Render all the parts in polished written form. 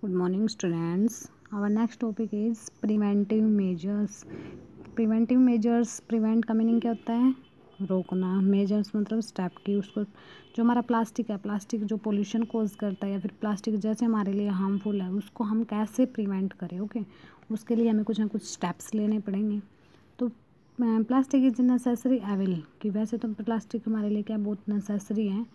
Good morning, students. Our next topic is preventive measures. Preventive measures, prevent का meaning क्या होता है? रोकना. measures मतलब स्टेप की उसको जो हमारा प्लास्टिक है, प्लास्टिक जो पोल्यूशन कोज करता है या फिर प्लास्टिक जैसे हमारे लिए हार्मफुल है उसको हम कैसे प्रिवेंट करें. ओके उसके लिए हमें कुछ ना कुछ स्टेप्स लेने पड़ेंगे. तो प्लास्टिक इज नेसेसरी एविल कि वैसे तो प्लास्टिक हमारे लिए क्या बहुत नेसेसरी है.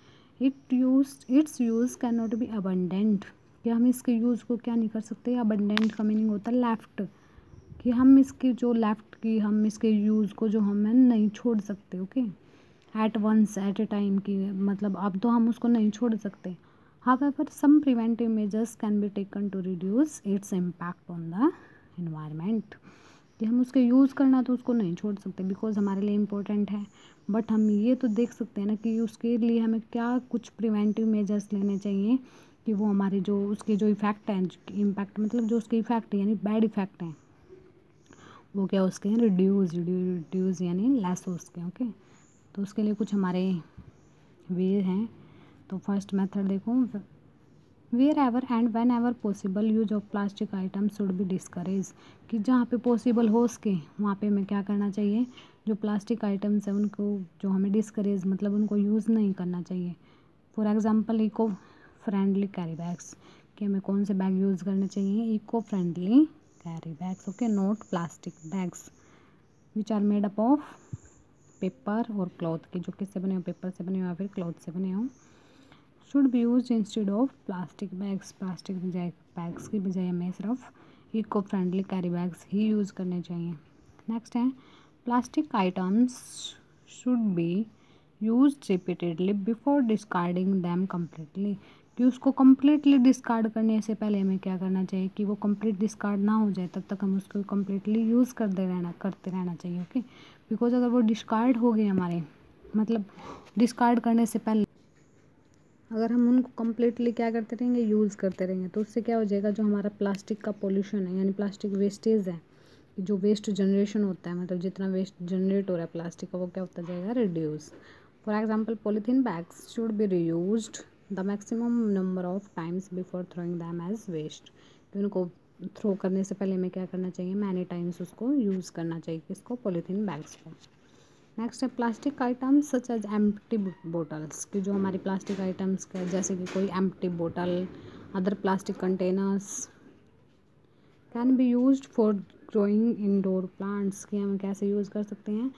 It's use can not be abundant कि हम इसके यूज़ को क्या नहीं कर सकते. अबंडेंट का मीनिंग होता है लेफ्ट कि हम इसकी जो लेफ्ट की हम इसके यूज़ को जो हमें नहीं छोड़ सकते. Okay at once at a time की मतलब अब तो हम उसको नहीं छोड़ सकते. However some preventive measures can be taken to reduce its impact on the environment कि हम उसके यूज़ करना तो उसको नहीं छोड़ सकते बिकॉज हमारे लिए इम्पोर्टेंट है. बट हम ये तो देख सकते हैं ना कि उसके लिए हमें क्या कुछ प्रिवेंटिव मेजर्स लेने चाहिए कि वो हमारे जो उसके जो इफ़ेक्ट हैं इम्पैक्ट मतलब जो उसके इफ़ेक्ट यानी बैड इफ़ेक्ट हैं वो क्या उसके हैं रिड्यूस यानी लेस हो उसके. ओके तो उसके लिए कुछ हमारे वे हैं. तो फर्स्ट मेथड देखो wherever and whenever possible use of plastic item should be discourage कि जहाँ पे पॉसिबल हो सके वहाँ पे हमें क्या करना चाहिए. जो प्लास्टिक आइटम्स हैं उनको जो हमें डिस्करेज मतलब उनको यूज़ नहीं करना चाहिए. For example eco friendly carry bags कि हमें कौन से बैग यूज़ करने चाहिए. Eco friendly carry bags. Okay not plastic bags which are made up of paper और क्लॉथ की जो किससे बने हो पेपर से बने हो या फिर क्लॉथ से बने हो. Should be use instead of plastic bags plastic bags की बजाय हमें सिर्फ इको फ्रेंडली कैरी बैग्स ही यूज़ करने चाहिए. नेक्स्ट है plastic items should be use repeatedly before discarding them completely कि उसको कम्प्लीटली डिस्कार्ड करने से पहले हमें क्या करना चाहिए कि वो कम्प्लीट डिस्कार्ड ना हो जाए तब तक हम उसको कम्प्लीटली यूज़ करते रहना चाहिए. ओके बिकॉज अगर वो डिस्कार्ड हो गए हमारे मतलब डिस्कार्ड करने से पहले अगर हम उनको कम्प्लीटली क्या करते रहेंगे यूज़ करते रहेंगे तो उससे क्या हो जाएगा जो हमारा प्लास्टिक का पोल्यूशन है यानी प्लास्टिक वेस्टेज है जो वेस्ट जनरेशन होता है मतलब जितना वेस्ट जनरेट हो रहा है प्लास्टिक का वो क्या होता जाएगा reduce. For example polythene bags should be reused the maximum number of times before throwing them as waste कि उनको थ्रो करने से पहले हमें क्या करना चाहिए मैनी टाइम्स उसको यूज़ करना चाहिए किसको पॉलीथीन बैग्स को. नेक्स्ट है plastic items such as empty bottles कि जो हमारी प्लास्टिक आइटम्स का जैसे कि कोई एम्प्टी बोतल other plastic containers can be used for growing indoor plants कि हम कैसे यूज़ कर सकते हैं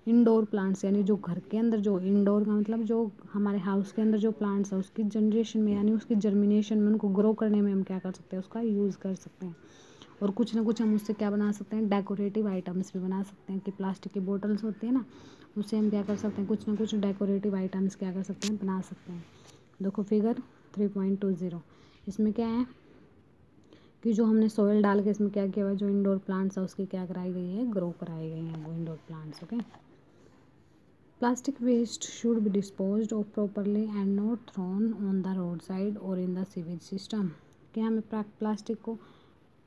इंडोर प्लांट्स यानी जो घर के अंदर जो इंडोर का मतलब जो हमारे हाउस के अंदर जो प्लांट्स है उसकी जनरेशन में यानी उसकी जर्मिनेशन में उनको ग्रो करने में हम क्या कर सकते हैं उसका यूज़ कर सकते हैं. और कुछ ना कुछ हम उससे क्या बना सकते हैं डेकोरेटिव आइटम्स भी बना सकते हैं कि प्लास्टिक की बोटल्स होती है ना उससे हम क्या कर सकते हैं कुछ ना कुछ डेकोरेटिव आइटम्स क्या कर सकते हैं बना सकते हैं. देखो फिगर 3.20 इसमें क्या है कि जो हमने सॉइल डाल के इसमें क्या किया हुआ है जो इंडोर प्लांट्स है उसकी क्या कराई गई है ग्रो कराई गई हैं वो indoor plants. Okay plastic waste should be disposed of properly and not thrown on the road side और इन द सीवेज सिस्टम कि हमें प्लास्टिक को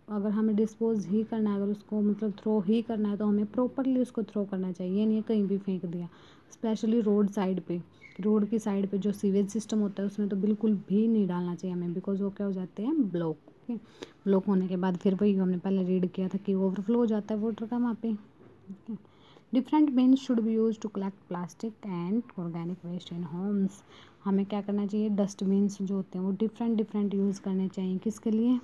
अगर हमें डिस्पोज ही करना है अगर उसको मतलब थ्रो ही करना है तो हमें प्रॉपरली उसको थ्रो करना चाहिए. ये नहीं कहीं भी फेंक दिया स्पेशली रोड साइड पे रोड की साइड पे जो सीवेज सिस्टम होता है उसमें तो बिल्कुल भी नहीं डालना चाहिए हमें बिकॉज वो क्या हो जाते हैं ब्लॉक. ओके ब्लॉक होने के बाद फिर वही हमने पहले रीड किया था कि ओवरफ्लो हो जाता है वाटर का वहाँ पे. Different bins should be use to collect plastic and organic waste in homes हमें क्या करना चाहिए डस्टबिन्स जो होते हैं वो डिफरेंट यूज़ करने चाहिए किसके लिए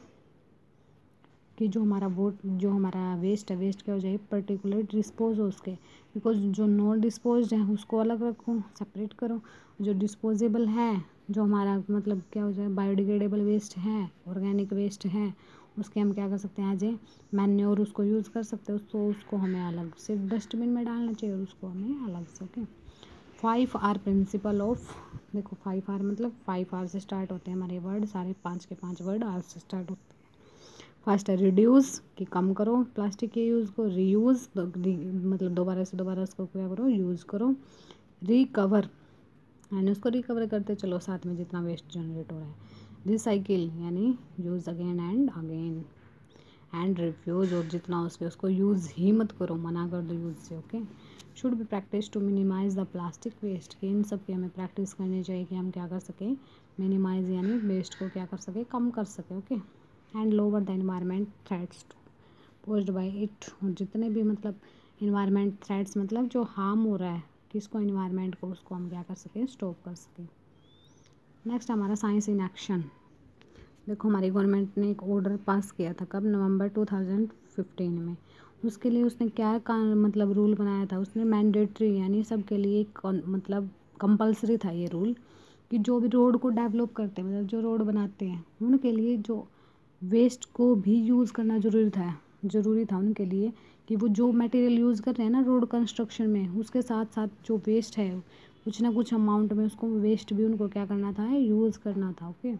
कि जो हमारा वेस्ट है वेस्ट क्या हो जाए पर्टिकुलर डिस्पोज हो उसके बिकॉज जो नॉन डिस्पोज है उसको अलग रखो सेपरेट करो. जो डिस्पोजेबल है जो हमारा मतलब क्या हो जाए बायोडिग्रेडेबल वेस्ट है ऑर्गेनिक वेस्ट है उसके हम क्या कर सकते हैं एज ए मैन्योर उसको यूज़ कर सकते हैं उसको हमें अलग से डस्टबिन में डालना चाहिए और उसको हमें अलग से. ओके 5R प्रिंसिपल ऑफ देखो 5R मतलब 5R से स्टार्ट होते हैं हमारे वर्ड सारे 5 के 5 वर्ड R से स्टार्ट होते हैं. फर्स्ट है रिड्यूस कि कम करो प्लास्टिक के यूज़ को. रीयूज़ मतलब दोबारा से दोबारा उसको क्या करो यूज़ करो. रिकवर यानी उसको रिकवर करते चलो साथ में जितना वेस्ट जनरेट हो रहा है. रिसाइकिल यानी use again and again and refuse और जितना हो सके उसको यूज़ ही मत करो मना कर दो यूज़ से. Okay should be practice to minimize the plastic waste कि इन सब की हमें प्रैक्टिस करनी चाहिए कि हम क्या कर सकें मिनिमाइज़ यानी वेस्ट को क्या कर सकें कम कर सकें. Okay and lower the environment threats posed by it. और जितने भी मतलब इन्वायरमेंट थ्रेट्स मतलब जो हार्म हो रहा है किसको, इन्वायरमेंट को, उसको हम क्या कर सकें, स्टॉप कर सकें। नेक्स्ट हमारा साइंस इन एक्शन। देखो हमारी गवर्नमेंट ने एक ऑर्डर पास किया था, कब, नवंबर 2015 में। उसके लिए उसने क्या मतलब रूल बनाया था, उसने मैंडेटरी यानी सबके लिए मतलब कंपलसरी था ये रूल कि जो भी रोड को डेवलप करते हैं मतलब जो रोड बनाते हैं उनके लिए जो वेस्ट को भी यूज़ करना ज़रूरी था उनके लिए, कि वो जो मटेरियल यूज़ कर रहे हैं ना रोड कंस्ट्रक्शन में, उसके साथ साथ जो वेस्ट है कुछ ना कुछ अमाउंट में उसको वेस्ट भी उनको क्या करना था, यूज़ करना था। ओके,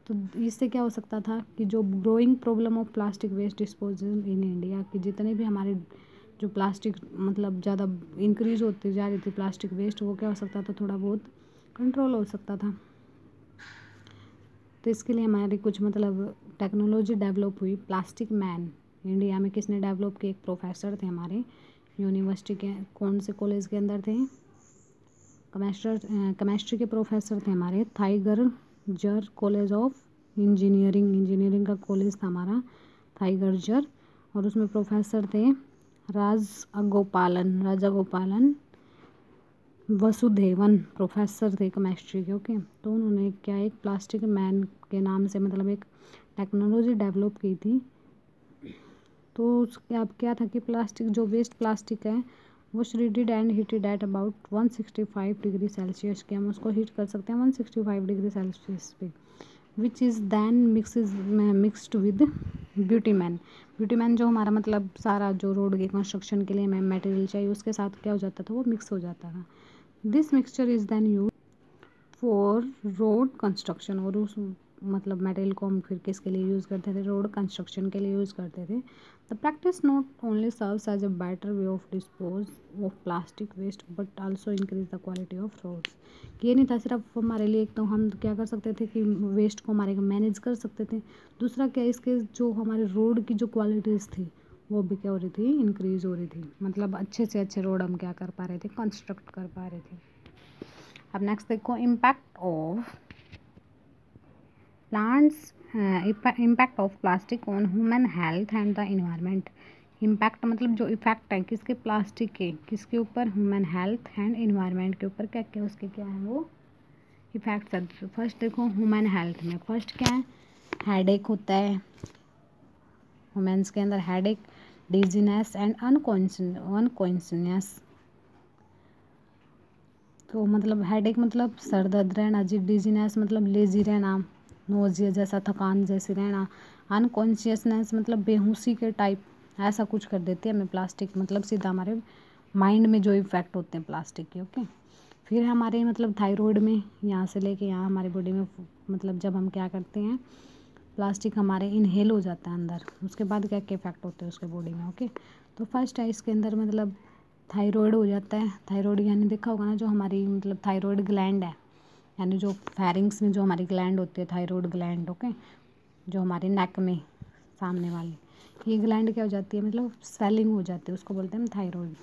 तो इससे क्या हो सकता था कि जो growing problem of plastic waste disposal in India, कि जितने भी हमारे जो प्लास्टिक मतलब ज़्यादा इंक्रीज होती जा रही थी प्लास्टिक वेस्ट, वो क्या हो सकता था, थोड़ा बहुत कंट्रोल हो सकता था। तो इसके लिए हमारी कुछ मतलब टेक्नोलॉजी डेवलप हुई। प्लास्टिक मैन इंडिया में किसने डेवलप किए, एक प्रोफेसर थे हमारे यूनिवर्सिटी के, कौन से कॉलेज के अंदर थे, केमिस्ट्री के प्रोफेसर थे हमारे, थाइगरजर कॉलेज ऑफ इंजीनियरिंग का कॉलेज था हमारा थाइगरजर, और उसमें प्रोफेसर थे राजा गोपालन वसुदेवन, प्रोफेसर थे केमिस्ट्री के। ओके, तो उन्होंने क्या एक प्लास्टिक मैन के नाम से मतलब एक टेक्नोलॉजी डेवलप की थी। तो उसके अब क्या था कि प्लास्टिक जो वेस्ट प्लास्टिक है वो shredded and heated at about 165 degree Celsius के, हम उसको हीट कर सकते हैं 165 डिग्री सेल्सियस पे, which is then mixed with bitumen जो हमारा मतलब सारा जो रोड के कंस्ट्रक्शन के लिए हमें मटेरियल चाहिए उसके साथ क्या हो जाता था, वो मिक्स हो जाता था। This mixture is then use for road construction, और उस मतलब मटेरियल को हम फिर किसके लिए यूज़ करते थे, रोड कंस्ट्रक्शन के लिए यूज़ करते थे। The practice not only serves as a better way of dispose of plastic waste but also increase the quality of roads. ये नहीं था सिर्फ हमारे लिए, एक तो हम क्या कर सकते थे कि वेस्ट को हमारे मैनेज कर सकते थे, दूसरा क्या इसके जो हमारे रोड की जो क्वालिटीज़ थी वो भी क्या हो रही थी, इंक्रीज़ हो रही थी, मतलब अच्छे से अच्छे रोड हम क्या कर पा रहे थे, कंस्ट्रक्ट कर पा रहे थे। अब नेक्स्ट देखो impact of plants, impact of plastic on human health and the environment. Impact मतलब जो इफेक्ट है किसके, प्लास्टिक के, किसके ऊपर, ह्यूमन हेल्थ एंड इन्वायरमेंट के ऊपर, क्या क्या उसके क्या है वो इफेक्ट्स है। फर्स्ट देखो ह्यूमन हेल्थ में फर्स्ट क्या है, हेडेक होता है वुमेन्स के अंदर, हेडेक, डिजीनेस एंड अनकॉन्शियसनेस। तो मतलब हेडेक मतलब सर दर्द रहना जी, डिजीनेस मतलब लेजी रहना, नोजिया जैसा थकान जैसी रहना, अनकॉन्शियसनेस मतलब बेहोशी के टाइप, ऐसा कुछ कर देती है हमें प्लास्टिक, मतलब सीधा हमारे माइंड में जो इफ़ेक्ट होते हैं प्लास्टिक के। ओके, फिर हमारे मतलब थायराइड में यहाँ से लेके यहाँ हमारी बॉडी में मतलब जब हम क्या करते हैं प्लास्टिक हमारे इनहेल हो जाता है अंदर, उसके बाद क्या क्या इफेक्ट होते हैं उसके बॉडी में। ओके, तो फर्स्ट है इसके अंदर मतलब थायराइड हो जाता है। थायराइड यानी देखा होगा ना जो हमारी मतलब थायराइड ग्लैंड है, यानी जो फेरिंग्स में जो हमारी ग्लैंड होती है थायराइड ग्लैंड। ओके, जो हमारे नेक में सामने वाली ये ग्लैंड क्या हो जाती है, मतलब स्वेलिंग हो जाती है, उसको बोलते हैं thyroid.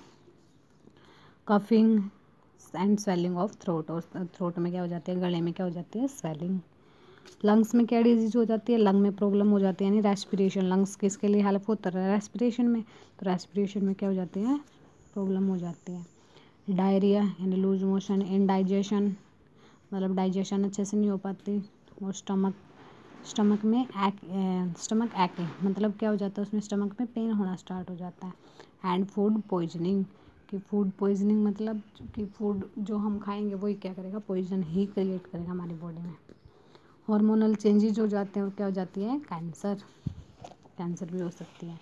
Coughing and swelling of throat, और थ्रोट में क्या हो जाती है, गले में क्या हो जाती है, स्वेलिंग। लंग्स में क्या डिजीज हो जाती है, लंग में प्रॉब्लम हो जाती है, यानी रेस्पिरेशन, लंग्स किसके लिए हेल्प होता है, रेस्पिरेशन में, तो रेस्पिरेशन में क्या हो जाती है, प्रॉब्लम हो जाती है। डायरिया यानी लूज मोशन, इनडाइजेशन मतलब डाइजेशन अच्छे से नहीं हो पाती, और स्टमक में स्टमक एक्ने मतलब क्या हो जाता है, उसमें स्टमक में पेन होना स्टार्ट हो जाता है। एंड फूड पॉइजनिंग, कि फूड पॉइजनिंग मतलब कि फूड जो हम खाएंगे वही क्या करेगा, पॉइजन ही क्रिएट करेगा हमारी बॉडी में। हार्मोनल चेंजेज हो जाते हैं और क्या हो जाती है, कैंसर भी हो सकती है।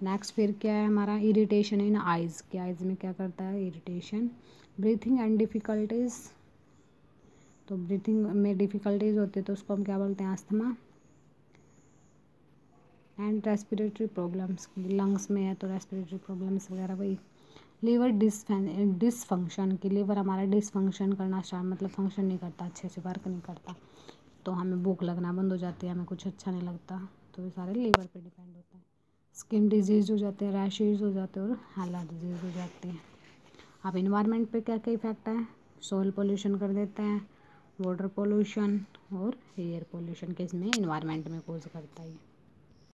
नेक्स्ट फिर क्या है हमारा, इरिटेशन इन आइज़, कि आइज़ में क्या करता है, इरिटेशन। ब्रीथिंग एंड डिफ़िकल्टीज़, तो ब्रीथिंग में डिफ़िकल्टीज़ होती है तो उसको हम क्या बोलते हैं, asthma. And respiratory problems, lungs में है तो रेस्पिरेटरी प्रॉब्लम्स वगैरह वही। लीवर डिसफंक्शन, की लीवर हमारा डिसफंक्शन करना स्टार्ट मतलब फंक्शन नहीं करता, अच्छे से वर्क नहीं करता, तो हमें भूख लगना बंद हो जाती है, हमें कुछ अच्छा नहीं लगता, तो ये सारे लीवर पे डिपेंड होता है। स्किन डिजीज़ हो जाते हैं, रैशेज हो जाते हैं और हाला डिजीज़ हो जाती है। अब इन्वायरमेंट पे क्या क्या इफेक्ट है, सॉइल पोल्यूशन कर देते हैं, वाटर पोल्यूशन, और एयर पोल्यूशन किस में, इन्वायरमेंट में कोज करता है।